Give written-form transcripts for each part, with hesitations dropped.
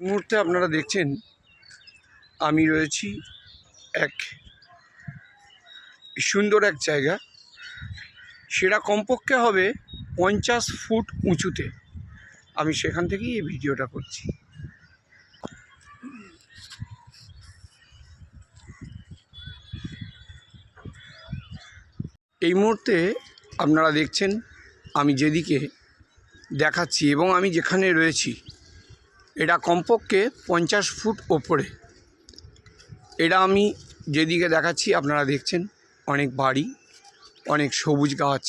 মুহূর্তে আপনারা দেখছেন আমি রয়েছি এক সুন্দর এক জায়গা, সেটা কমপক্ষে হবে 50 ফুট উঁচুতে। আমি সেখান থেকেই এই ভিডিওটা করছি। এই মুহূর্তে আপনারা দেখছেন আমি যেদিকে দেখাচ্ছি এবং আমি যেখানে রয়েছি এটা কমপক্ষে 50 ফুট ওপরে। এটা আমি যেদিকে দেখাচ্ছি আপনারা দেখছেন অনেক বাড়ি, অনেক সবুজ গাছ,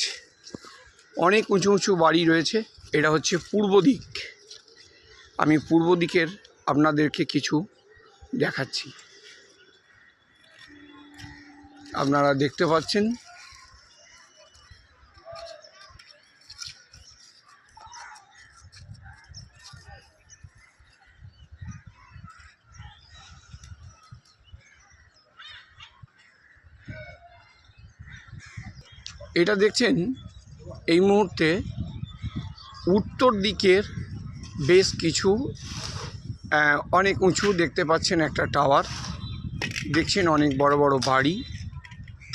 অনেক উঁচু উঁচু বাড়ি রয়েছে। এটা হচ্ছে পূর্ব দিক। আমি পূর্ব দিকের আপনাদেরকে কিছু দেখাচ্ছি। আপনারা দেখতে পাচ্ছেন এটা দেখছেন এই মুহূর্তে উত্তর দিকের বেশ কিছু অনেক উঁচু দেখতে পাচ্ছেন একটা টাওয়ার, দেখছেন অনেক বড় বড় বাড়ি,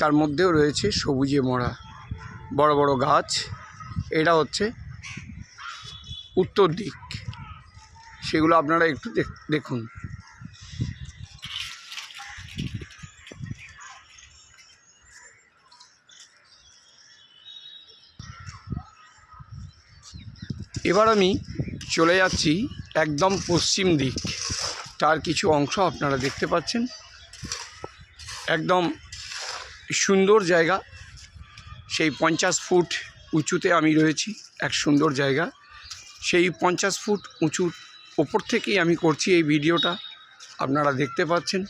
তার মধ্যেও রয়েছে সবুজে মোড়া বড় বড় গাছ। এটা হচ্ছে উত্তর দিক, সেগুলো আপনারা একটু দেখুন। এবার আমি চলে যাচ্ছি একদম পশ্চিম দিক, তার কিছু অংশ আপনারা দেখতে পাচ্ছেন। একদম সুন্দর জায়গা, সেই 50 ফুট উঁচুতে আমি রয়েছি, এক সুন্দর জায়গা। সেই 50 ফুট উঁচুর ওপর থেকেই আমি করছি এই ভিডিওটা, আপনারা দেখতে পাচ্ছেন।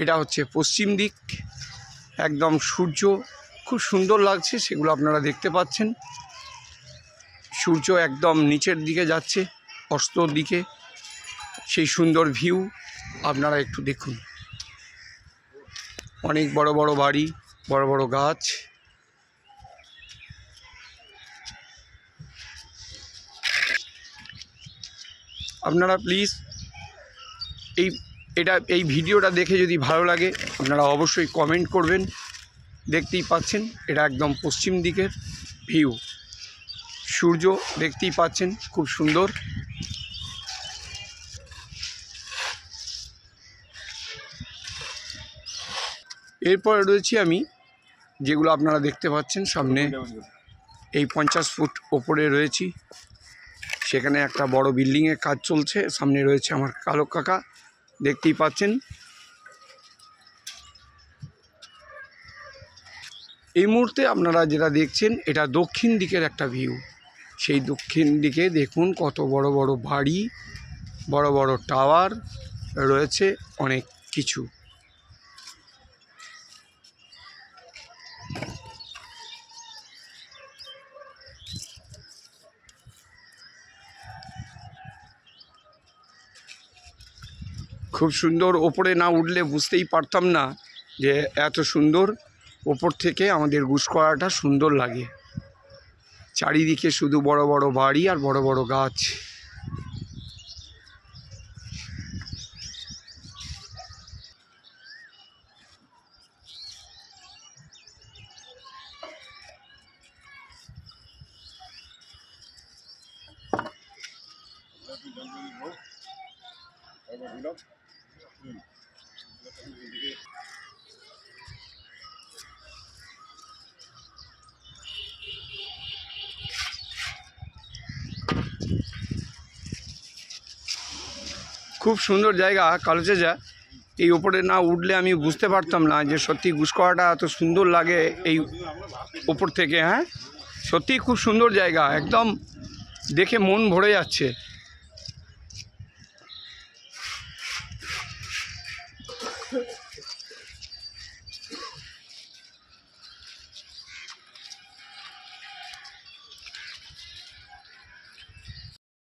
এটা হচ্ছে পশ্চিম দিক, একদম সূর্য খুব সুন্দর লাগছে, সেগুলো আপনারা দেখতে পাচ্ছেন। সূর্য একদম নিচের দিকে যাচ্ছে, অস্তর দিকে, সেই সুন্দর ভিউ আপনারা একটু দেখুন। অনেক বড় বড় বাড়ি, বড় বড় গাছ। আপনারা প্লিজ এই ভিডিওটা দেখে যদি ভালো লাগে আপনারা অবশ্যই কমেন্ট করবেন। দেখতেই পাচ্ছেন এটা একদম পশ্চিম দিকের ভিউ, সূর্য দেখতেই পাচ্ছেন খুব সুন্দর। এরপরে রয়েছি আমি, যেগুলো আপনারা দেখতে পাচ্ছেন সামনে, এই 50 ফুট ওপরে রয়েছি। সেখানে একটা বড় বিল্ডিংয়ের কাজ চলছে, সামনে রয়েছে আমার কালো কাকা, দেখতেই পাচ্ছেন। এই মুহূর্তে আপনারা যেটা দেখছেন এটা দক্ষিণ দিকের একটা ভিউ। সেই দক্ষিণ দিকে দেখুন কত বড় বড় বাড়ি, বড় বড় টাওয়ার রয়েছে, অনেক কিছু। খুব সুন্দর, ওপরে না উঠলে বুঝতেই পারতাম না যে এত সুন্দর। ওপর থেকে আমাদের গুসকরাটা সুন্দর লাগে, চারিদিকে শুধু বড় বড় বাড়ি আর বড় বড় গাছ। খুব সুন্দর জায়গা কালোচেজা। এই ওপরে না উঠলে আমি বুঝতে পারতাম না যে সত্যি গুসকরাটা এত সুন্দর লাগে এই ওপর থেকে। হ্যাঁ, সত্যি খুব সুন্দর জায়গা, একদম দেখে মন ভরে যাচ্ছে।